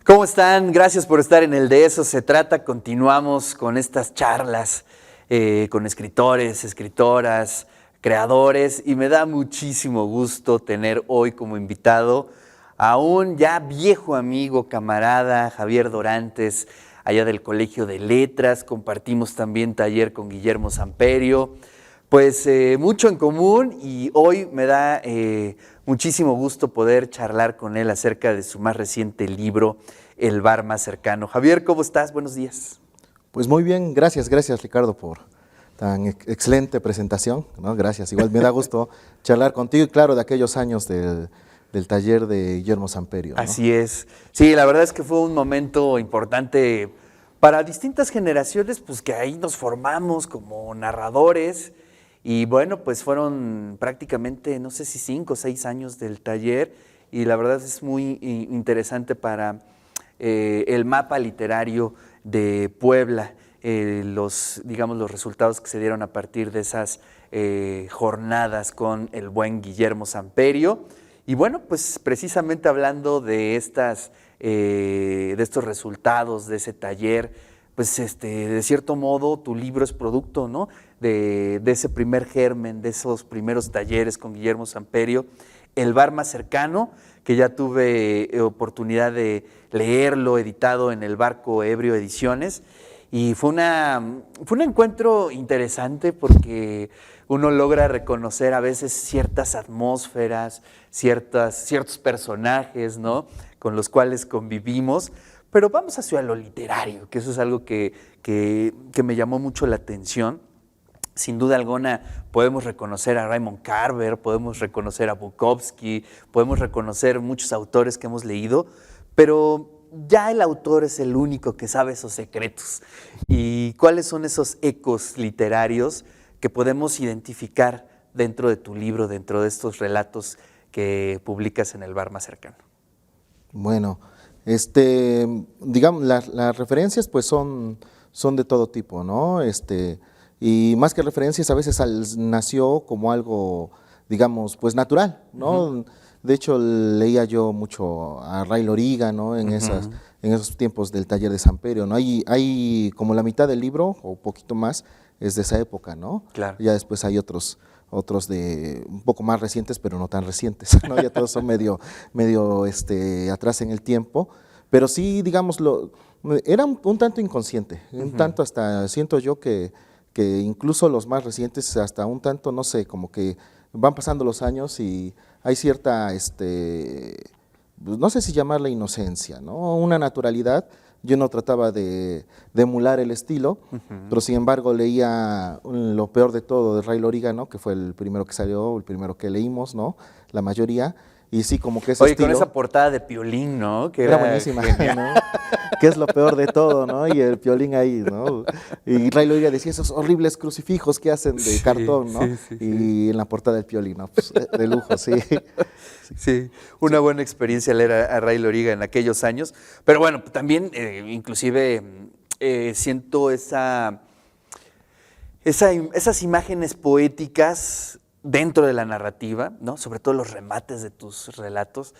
¿Cómo están? Gracias por estar en el De Eso Se Trata. Continuamos con estas charlas con escritores, escritoras, creadores y me da muchísimo gusto tener hoy como invitado a un ya viejo amigo, camarada, Javier Dorantes, allá del Colegio de Letras. Compartimos también taller con Guillermo Samperio. Pues mucho en común y hoy me da muchísimo gusto poder charlar con él acerca de su más reciente libro, El bar más cercano. Javier, ¿cómo estás? Buenos días. Pues muy bien, gracias Ricardo por tan excelente presentación, ¿no? Gracias, igual me da gusto charlar contigo y claro, de aquellos años del taller de Guillermo Samperio, ¿no? Así es. Sí, la verdad es que fue un momento importante para distintas generaciones, pues que ahí nos formamos como narradores. Y bueno, pues fueron prácticamente, no sé si 5 o 6 años del taller y la verdad es muy interesante para el mapa literario de Puebla, digamos, los resultados que se dieron a partir de esas jornadas con el buen Guillermo Samperio. Y bueno, pues precisamente hablando de estos resultados de ese taller, pues de cierto modo tu libro es producto, ¿no? de ese primer germen, de esos primeros talleres con Guillermo Samperio, El bar más cercano, que ya tuve oportunidad de leerlo, editado en El Barco Ebrio Ediciones, y fue un encuentro interesante porque uno logra reconocer a veces ciertas atmósferas, ciertos personajes, ¿no? Con los cuales convivimos. Pero vamos hacia lo literario, que eso es algo que me llamó mucho la atención. Sin duda alguna podemos reconocer a Raymond Carver, podemos reconocer a Bukowski, podemos reconocer muchos autores que hemos leído, pero ya el autor es el único que sabe esos secretos. ¿Y cuáles son esos ecos literarios que podemos identificar dentro de tu libro, dentro de estos relatos que publicas en El bar más cercano? Bueno, digamos, las referencias pues son de todo tipo, ¿no? Y más que referencias, a veces nació como algo, digamos, pues natural, ¿no? Uh-huh. De hecho, leía yo mucho a Ray Loriga, ¿no? En esos tiempos del taller de Samperio, ¿no? Hay como la mitad del libro, o poquito más, es de esa época, ¿no? Claro. Ya después hay otros de un poco más recientes, pero no tan recientes, ¿no? Ya todos son medio atrás en el tiempo, pero sí, digámoslo, era un tanto inconsciente, un tanto hasta siento yo que incluso los más recientes hasta un tanto, no sé, como que van pasando los años y hay cierta, no sé si llamarla inocencia, ¿no? Una naturalidad. Yo no trataba de emular el estilo, pero sin embargo leía Lo peor de todo de Ray Loriga, ¿no? Que fue el primero que salió, el primero que leímos, ¿no? La mayoría. Y sí, como que ese Oye, estilo, con esa portada de Piolín, ¿no? Que era buenísima, ¿no? Que es lo peor de todo, ¿no? Y el Piolín ahí, ¿no? Y Ray Loriga decía esos horribles crucifijos que hacen de cartón, ¿no? Y en la portada del Piolín, ¿no? Pues, de lujo, sí. Sí, una buena experiencia leer a Ray Loriga en aquellos años. Pero bueno, también inclusive siento esas imágenes poéticas dentro de la narrativa, ¿no? Sobre todo los remates de tus relatos,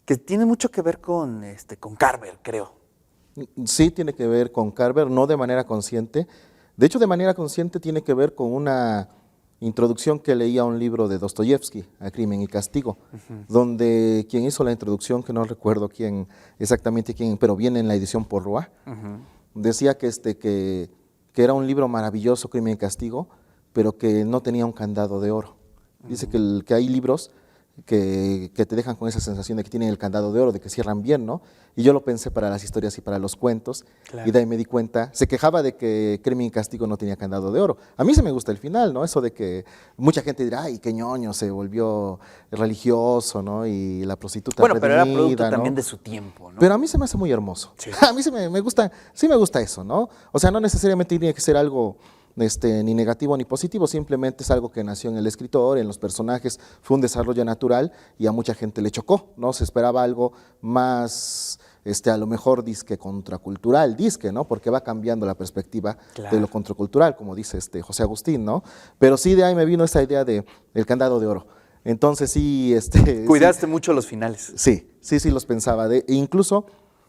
que tienen mucho que ver con Carver, creo. Sí, tiene que ver con Carver, no de manera consciente. De hecho, de manera consciente tiene que ver con una introducción que leí a un libro de Dostoyevsky, A Crimen y Castigo, donde quien hizo la introducción, que no recuerdo exactamente quién, pero viene en la edición Porrúa, decía que era un libro maravilloso, Crimen y Castigo, pero que no tenía un candado de oro. Dice que hay libros que te dejan con esa sensación de que tienen el candado de oro, de que cierran bien, ¿no? Y yo lo pensé para las historias y para los cuentos, claro. Y de ahí me di cuenta, se quejaba de que Crimen y Castigo no tenía candado de oro. A mí se me gusta el final, ¿no? Eso de que mucha gente dirá, ay, qué ñoño, se volvió religioso, ¿no? Y la prostituta redimida, pero era producto, ¿no?, también de su tiempo, ¿no? Pero a mí se me hace muy hermoso. Sí. A mí me gusta eso, ¿no? O sea, no necesariamente tiene que ser algo ni negativo ni positivo, simplemente es algo que nació en el escritor, en los personajes, fue un desarrollo natural y a mucha gente le chocó, ¿no? Se esperaba algo más, a lo mejor disque contracultural, ¿no? Porque va cambiando la perspectiva, claro, de lo contracultural, como dice José Agustín, ¿no? Pero sí de ahí me vino esa idea de el candado de oro. Entonces sí, cuidaste mucho los finales. Sí los pensaba. Incluso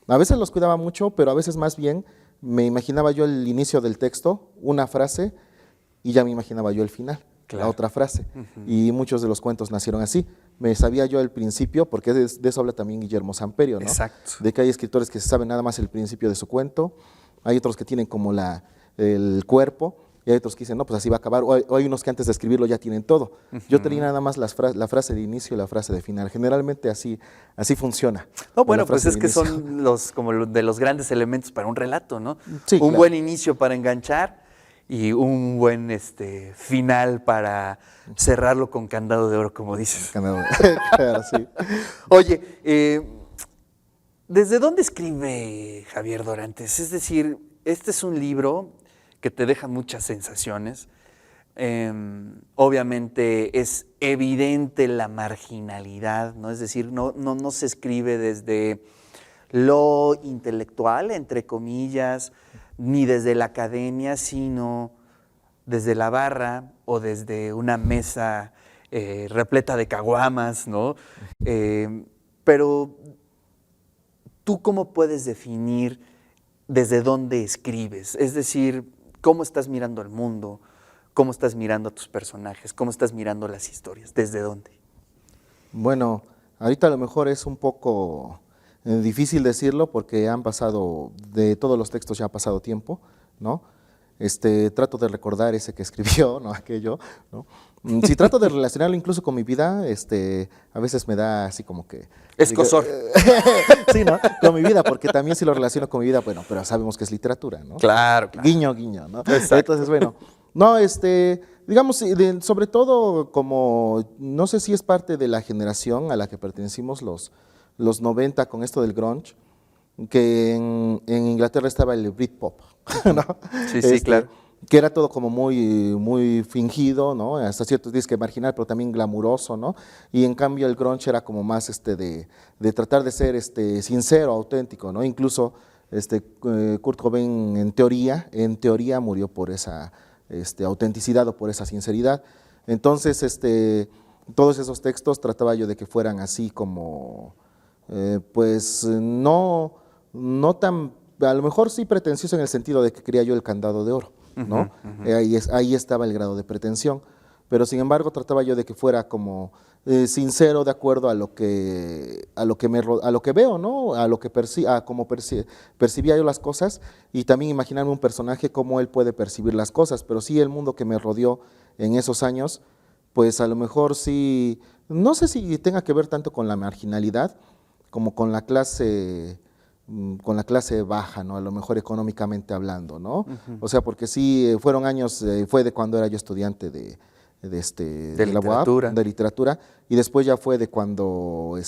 A veces los cuidaba mucho, pero a veces más bien me imaginaba yo el inicio del texto, una frase, y ya me imaginaba yo el final, Claro. la otra frase. Y muchos de los cuentos nacieron así. Me sabía yo el principio, porque de eso habla también Guillermo Samperio, ¿no? Exacto. De que hay escritores que se saben nada más el principio de su cuento, hay otros que tienen como el cuerpo, y hay otros que dicen, no, pues así va a acabar, o hay unos que antes de escribirlo ya tienen todo. Yo tenía nada más la frase de inicio y la frase de final. Generalmente así funciona. No, con bueno, la pues frase es de que inicio. son de los grandes elementos para un relato, ¿no? Sí, Un claro. buen inicio para enganchar y un buen final para cerrarlo con candado de oro, como dices. Claro, sí. Oye, ¿desde dónde escribe Javier Dorantes? Es decir, este es un libro que te deja muchas sensaciones. Obviamente es evidente la marginalidad, ¿no? Es decir, no se escribe desde lo intelectual, entre comillas, ni desde la academia, sino desde la barra o desde una mesa repleta de caguamas, ¿no? Pero ¿tú cómo puedes definir desde dónde escribes? Es decir, ¿cómo estás mirando al mundo? ¿Cómo estás mirando a tus personajes? ¿Cómo estás mirando las historias? ¿Desde dónde? Bueno, ahorita a lo mejor es un poco difícil decirlo porque de todos los textos ya ha pasado tiempo, ¿no? Trato de recordar ese que escribió, ¿no? Aquello, ¿no? Si trato de relacionarlo incluso con mi vida, a veces me da así como que… Escozor. Sí, ¿no? Con mi vida, porque también si lo relaciono con mi vida, bueno, pero sabemos que es literatura, ¿no? Claro, claro. Guiño, guiño, ¿no? Exacto. Entonces, bueno, no, digamos, sobre todo como, no sé si es parte de la generación a la que pertenecimos los 90 con esto del grunge, que en Inglaterra estaba el Britpop, ¿no? Sí, claro. Que era todo como muy fingido, ¿no? Hasta ciertos días que marginal, pero también glamuroso, ¿no? Y en cambio el grunge era como más de tratar de ser sincero, auténtico, ¿no? Incluso Kurt Cobain en teoría murió por esa autenticidad o por esa sinceridad. Entonces, todos esos textos trataba yo de que fueran así como, pues no tan, a lo mejor sí pretencioso en el sentido de que quería yo el candado de oro, ¿no? Ahí estaba el grado de pretensión, pero sin embargo trataba yo de que fuera como sincero de acuerdo a lo que veo, ¿no? A lo que percibía yo las cosas y también imaginarme un personaje cómo él puede percibir las cosas, pero sí el mundo que me rodeó en esos años, pues a lo mejor sí, no sé si tenga que ver tanto con la marginalidad como con la clase baja, ¿no? A lo mejor económicamente hablando, ¿no? O sea, porque sí, fueron años, fue de cuando era yo estudiante de la UAP, de literatura, y después ya fue de cuando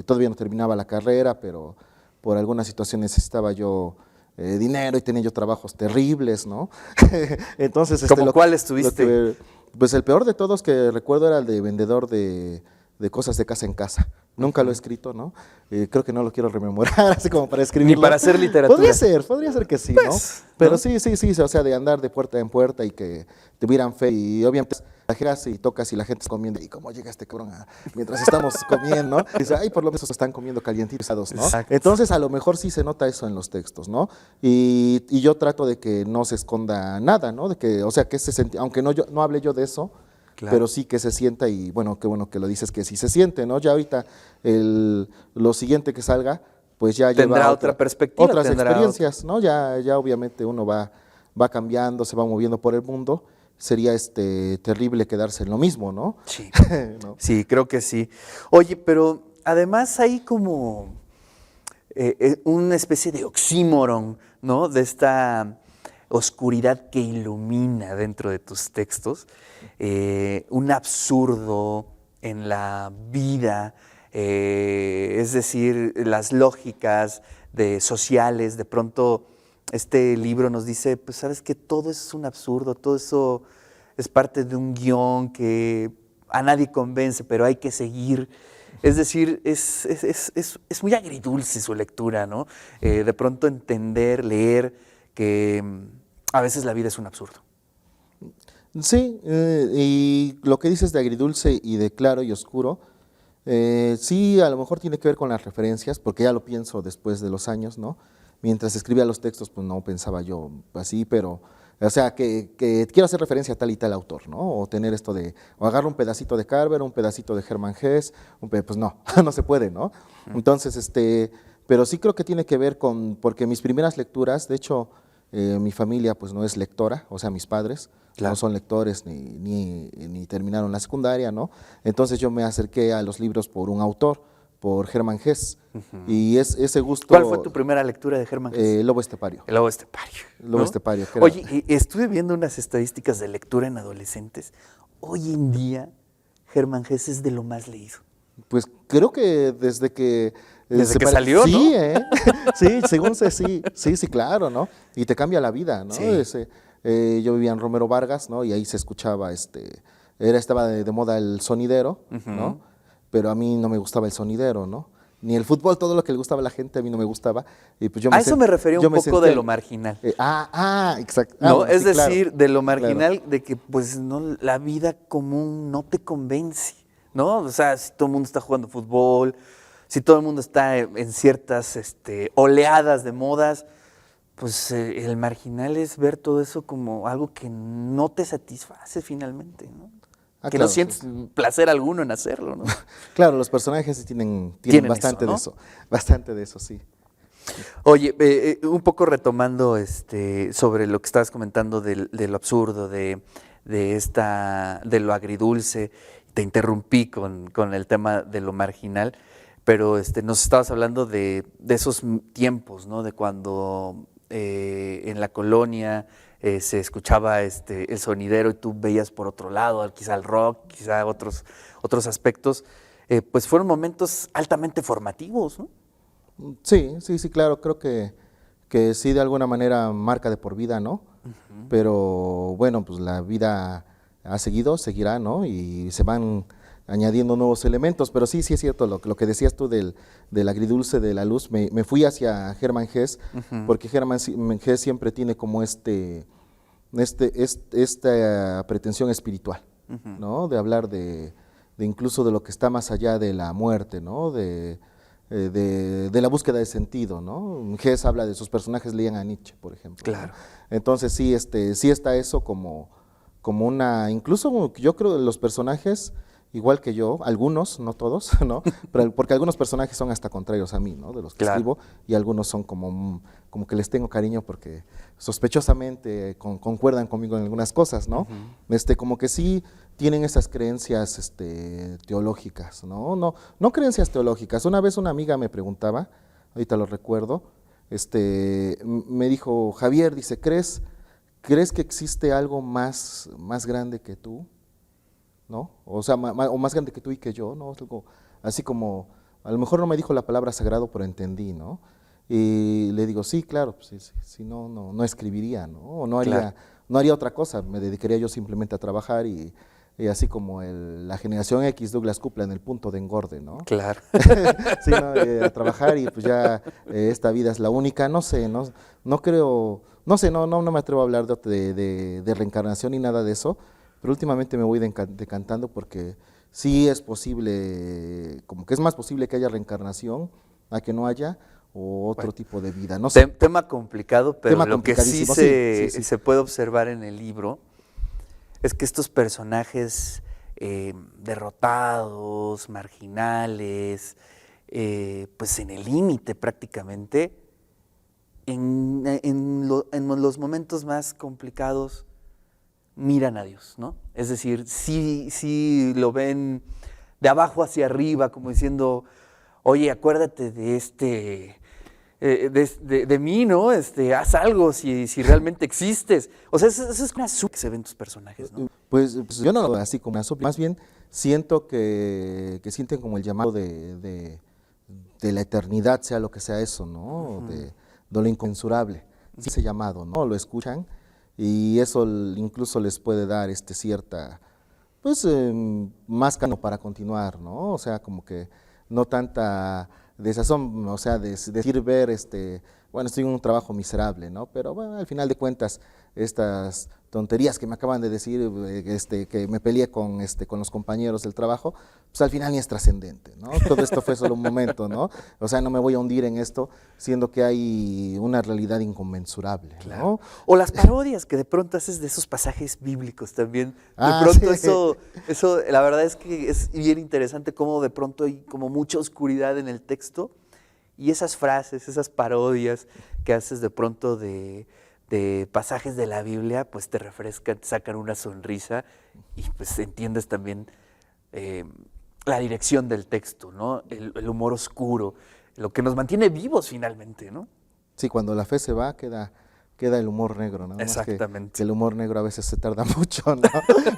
todavía no terminaba la carrera, pero por alguna situación necesitaba yo dinero y tenía yo trabajos terribles, ¿no? Entonces, ¿Cómo cuál estuviste? Pues el peor de todos que recuerdo era el de vendedor de cosas de casa en casa. Nunca lo he escrito, ¿no? Creo que no lo quiero rememorar, así como para escribirlo. Ni para hacer literatura. Podría ser que sí, Pues, ¿no? Pero ¿no? sí, o sea, de andar de puerta en puerta y que tuvieran fe y obviamente trajeras y tocas y la gente está comiendo y cómo llega este cabrón mientras estamos comiendo, ¿no? Dice, ay, por lo menos están comiendo calientitos, ¿no? Exacto. Entonces a lo mejor sí se nota eso en los textos, ¿no? Y yo trato de que no se esconda nada, ¿no? De que, o sea, que aunque no hable yo de eso, Claro. pero sí que se sienta y bueno que lo dices que sí se siente, ¿no? Ya ahorita lo siguiente que salga, pues ya Tendrá lleva otra perspectiva, otras tendrá experiencias, ¿no? Ya obviamente uno va cambiando, se va moviendo por el mundo. Sería terrible quedarse en lo mismo, ¿no? Sí. ¿No? Sí, creo que sí. Oye, pero además hay como una especie de oxímoron, ¿no? De esta oscuridad que ilumina dentro de tus textos, un absurdo en la vida, es decir, las lógicas sociales. De pronto este libro nos dice, pues sabes que todo es un absurdo, todo eso es parte de un guión que a nadie convence, pero hay que seguir. Es decir, es muy agridulce su lectura, ¿no? De pronto entender, leer que a veces la vida es un absurdo. Sí, y lo que dices de agridulce y de claro y oscuro, Sí, a lo mejor tiene que ver con las referencias, porque ya lo pienso después de los años, ¿no? Mientras escribía los textos, pues no pensaba yo así, pero, o sea, que quiero hacer referencia a tal y tal autor, ¿no? O tener esto de, o agarro un pedacito de Carver, un pedacito de Hermann Hesse, pues no, no se puede, ¿no? Entonces, pero sí creo que tiene que ver con, porque mis primeras lecturas, de hecho, mi familia pues no es lectora, o sea, mis padres Claro. no son lectores ni terminaron la secundaria, ¿no? Entonces yo me acerqué a los libros por un autor, por Hermann Hesse, y ese gusto... ¿Cuál fue tu primera lectura de Hermann Hesse? Lobo Estepario. El lobo estepario. Lobo ¿no? Estepario. Que era- Oye, estuve viendo unas estadísticas de lectura en adolescentes. Hoy en día, Hermann Hesse es de lo más leído. Pues creo que desde que... Desde que salió, sí, ¿no? Sí, según sé, sí, claro, ¿no? Y te cambia la vida, ¿no? Sí. Yo vivía en Romero Vargas, ¿no? Y ahí se escuchaba, estaba de moda el sonidero, ¿no? Pero a mí no me gustaba el sonidero, ¿no? Ni el fútbol, todo lo que le gustaba a la gente, a mí no me gustaba. Y pues yo A eso me refería yo un me poco senté- de lo marginal. Exacto. ¿No? Bueno, Es sí, claro, decir, de lo claro. marginal, de que pues no, la vida común no te convence, ¿no? O sea, si todo el mundo está jugando fútbol, si todo el mundo está en ciertas oleadas de modas, pues el marginal es ver todo eso como algo que no te satisface finalmente, ¿no? Que no Claro, sientes placer alguno en hacerlo, ¿no? Claro, los personajes sí tienen Tienen bastante eso, ¿no? bastante de eso, sí. Oye, un poco retomando sobre lo que estabas comentando de lo absurdo, de lo agridulce, te interrumpí con el tema de lo marginal, pero nos estabas hablando de esos tiempos, ¿no? De cuando en la colonia se escuchaba el sonidero y tú veías por otro lado, quizá el rock, quizá otros aspectos, pues fueron momentos altamente formativos, ¿no? Sí, claro, creo que sí de alguna manera marca de por vida, ¿no? Pero bueno, pues la vida ha seguido, seguirá, ¿no? Y se van añadiendo nuevos elementos, pero sí es cierto, lo que decías tú del agridulce de la luz, me fui hacia Hermann Hesse, porque Hermann Hesse siempre tiene como esta pretensión espiritual, ¿no? De hablar de incluso de lo que está más allá de la muerte, ¿no? De la búsqueda de sentido, ¿no? Hess habla de sus personajes, leían a Nietzsche, por ejemplo. Claro. ¿No? Entonces sí está eso como una, incluso yo creo que los personajes, igual que yo, algunos, no todos, ¿no? Pero porque algunos personajes son hasta contrarios a mí, ¿no? De los que Claro. escribo, y algunos son como que les tengo cariño porque sospechosamente concuerdan conmigo en algunas cosas, ¿no? Como que sí tienen esas creencias teológicas, ¿no? No creencias teológicas. Una vez una amiga me preguntaba, ahorita lo recuerdo, me dijo, Javier, dice, ¿crees que existe algo más grande que tú? ¿No? O sea, o más grande que tú y que yo, ¿no? Algo así como, a lo mejor no me dijo la palabra sagrado, pero entendí, ¿no? Y le digo, sí, claro, pues, si no escribiría, ¿no? O no haría otra cosa, me dedicaría yo simplemente a trabajar y así como la generación X, Douglas Coupland, en el punto de engorde, ¿no? Claro. Sí, ¿no? A trabajar y pues ya esta vida es la única, no sé, no creo, no sé, no me atrevo a hablar de reencarnación ni nada de eso, pero últimamente me voy decantando porque sí es posible, como que es más posible que haya reencarnación a que no haya, o otro tipo de vida, no sé. Tema complicado, pero Tema lo que sí complicadísimo, sí. se puede observar en el libro es que estos personajes derrotados, marginales, pues en el límite prácticamente, en los momentos más complicados miran a Dios, ¿no? Es decir, sí lo ven de abajo hacia arriba, como diciendo, oye, acuérdate de de mí, ¿no? Haz algo si realmente existes. O sea, eso es una que se ven tus personajes, ¿no? Pues yo no lo veo así como una supli, más bien siento que sienten como el llamado de la eternidad, sea lo que sea eso, ¿no? De lo inconmensurable, sí, ese llamado, ¿no? Lo escuchan y eso incluso les puede dar cierta, pues, más cano para continuar, ¿no? O sea, como que no tanta desazón, o sea, decir ver, bueno, estoy en un trabajo miserable, ¿no? Pero bueno, al final de cuentas, estas tonterías que me acaban de decir, que me peleé con los compañeros del trabajo, pues al final ni es trascendente, ¿no? Todo esto fue solo un momento, ¿no? O sea, no me voy a hundir en esto, siendo que hay una realidad inconmensurable, ¿no? Claro. O las parodias que de pronto haces de esos pasajes bíblicos también. De pronto Sí. eso, la verdad es que es bien interesante cómo de pronto hay como mucha oscuridad en el texto y esas frases, esas parodias que haces de pronto de pasajes de la Biblia, pues te refrescan, te sacan una sonrisa y pues entiendes también la dirección del texto, ¿no? El humor oscuro, lo que nos mantiene vivos finalmente, ¿no? Sí, cuando la fe se va, queda el humor negro, ¿no? Exactamente. Que el humor negro a veces se tarda mucho, ¿no?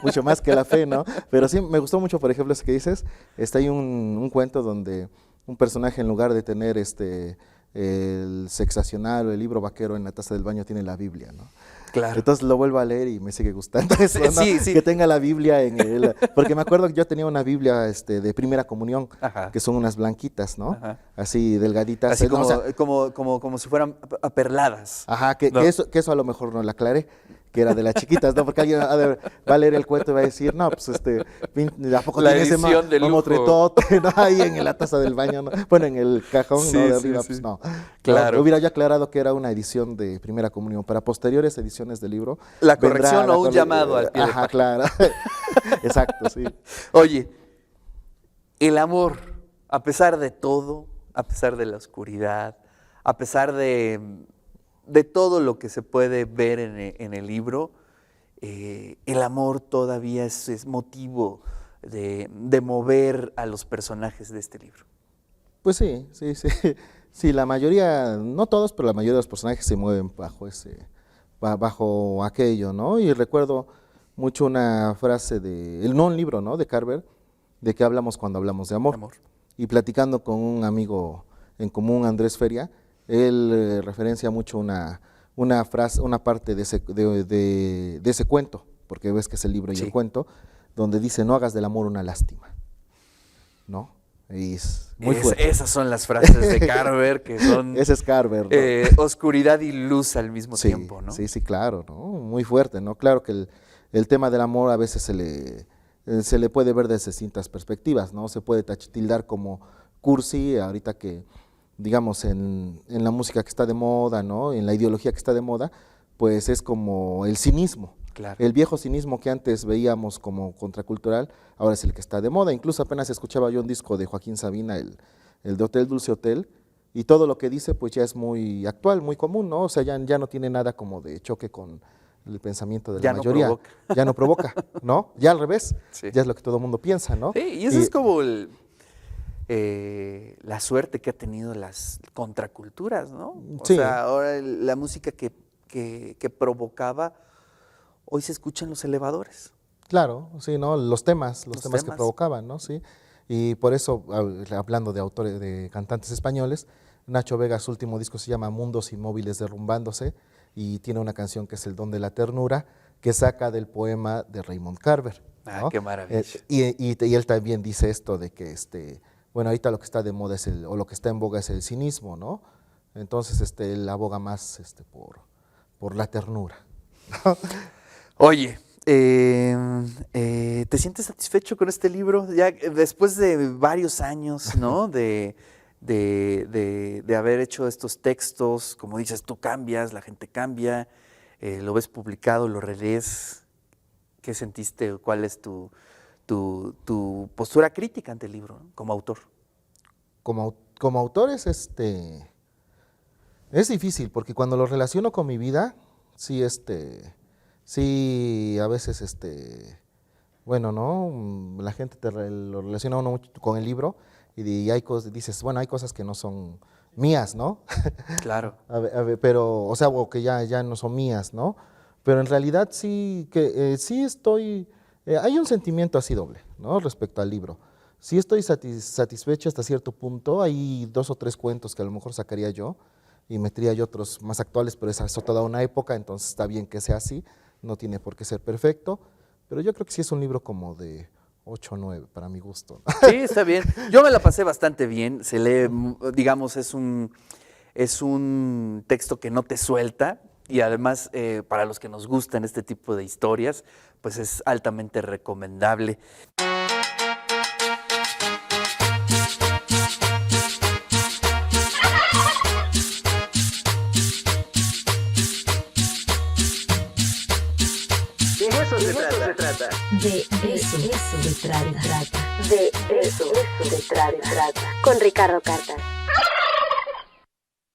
Mucho más que la fe, ¿no? Pero sí, me gustó mucho, por ejemplo, eso que dices. Hay un cuento donde un personaje, en lugar de tener el sexacional o el libro vaquero en la taza del baño, tiene la Biblia, ¿no? Claro. Entonces lo vuelvo a leer y me sigue gustando eso, ¿no? Sí, sí. Que tenga la Biblia en el... Porque me acuerdo que yo tenía una Biblia de primera comunión, Ajá. que son unas blanquitas, ¿no? Ajá. Así delgaditas. Así ¿no? como, O sea, como si fueran aperladas. ajá, que ¿no? que eso a lo mejor no la aclaré, que era de las chiquitas, ¿no? Porque alguien va a leer el cuento y va a decir, no, pues ¿a poco La tiene ese edición de lujo. mamotretote, ¿no? Ahí en la taza del baño, ¿no? Bueno, en el cajón, Sí, ¿no? De sí, arriba, sí. pues no. Claro. No, hubiera yo aclarado que era una edición de primera comunión. Para posteriores ediciones del libro. La vendrá corrección o un llamado al pie de Ajá, página. claro. Exacto, sí. Oye, el amor, a pesar de todo, a pesar de la oscuridad, a pesar de todo lo que se puede ver en el libro, el amor todavía es motivo de mover a los personajes de este libro. Pues sí, sí, sí. Sí, la mayoría, no todos, pero la mayoría de los personajes se mueven bajo aquello, ¿no? Y recuerdo mucho una frase no un libro, ¿no? De Carver, de que hablamos cuando hablamos de amor. Amor. Y platicando con un amigo en común, Andrés Feria, él referencia mucho una frase, una parte de ese cuento, porque ves que es el libro y Sí. el cuento, donde dice, no hagas del amor una lástima, ¿no? Y es muy fuerte. Esas son las frases de Carver que son Ese es Carver, ¿no? oscuridad y luz al mismo Sí, tiempo, ¿no? sí, sí, claro, ¿no? Muy fuerte, ¿no? Claro que el tema del amor a veces se le puede ver desde distintas perspectivas, ¿no? Se puede tildar como cursi, ahorita que, digamos, en la música que está de moda, ¿no? En la ideología que está de moda, pues es como el cinismo. Claro. El viejo cinismo que antes veíamos como contracultural, ahora es el que está de moda. Incluso apenas escuchaba yo un disco de Joaquín Sabina, el de Hotel Dulce Hotel, y todo lo que dice pues ya es muy actual, muy común, ¿no? O sea, ya no tiene nada como de choque con el pensamiento de la mayoría. No provoca. Ya no provoca, ¿no? Ya al revés, Sí. ya es lo que todo el mundo piensa, ¿no? Sí, y eso es como la suerte que ha tenido las contraculturas, ¿no? O Sí. sea, ahora la música que provocaba, hoy se escucha en los elevadores. Claro, sí, ¿no? Los temas que temas. provocaban, ¿no? Sí. Y por eso, hablando de autores, de cantantes españoles, Nacho Vega, su último disco se llama Mundos Inmóviles Derrumbándose y tiene una canción que es El Don de la Ternura, que saca del poema de Raymond Carver, ¿no? Qué maravilla. Y él también dice esto de que, bueno, ahorita lo que está de moda o lo que está en boga es el cinismo, ¿no? Entonces, él aboga más por la ternura. Oye, ¿te sientes satisfecho con este libro? Ya después de varios años, ¿no? de haber hecho estos textos, como dices, tú cambias, la gente cambia, lo ves publicado, lo relees. ¿Qué sentiste? ¿Cuál es tu postura crítica ante el libro, ¿no? Como autor? Como autor es difícil, porque cuando lo relaciono con mi vida, sí, sí, a veces, bueno, ¿no? La gente lo relaciona uno mucho con el libro y hay cosas, dices, bueno, hay cosas que no son mías, ¿no? Claro. Pero, o sea, o que ya no son mías, ¿no? Pero en realidad sí, que sí estoy, hay un sentimiento así doble, ¿no? Respecto al libro. Sí estoy satisfecho hasta cierto punto, hay 2 o 3 cuentos que a lo mejor sacaría yo y metería yo otros más actuales, pero esa es toda una época, entonces está bien que sea así, no tiene por qué ser perfecto, pero yo creo que sí es un libro como de 8 o 9 para mi gusto. Sí, está bien. Yo me la pasé bastante bien, se lee, digamos, es un texto que no te suelta, Y además, para los que nos gustan este tipo de historias, pues es altamente recomendable. De eso se trata. De eso se trata. De eso se trata. Con Ricardo Cartas.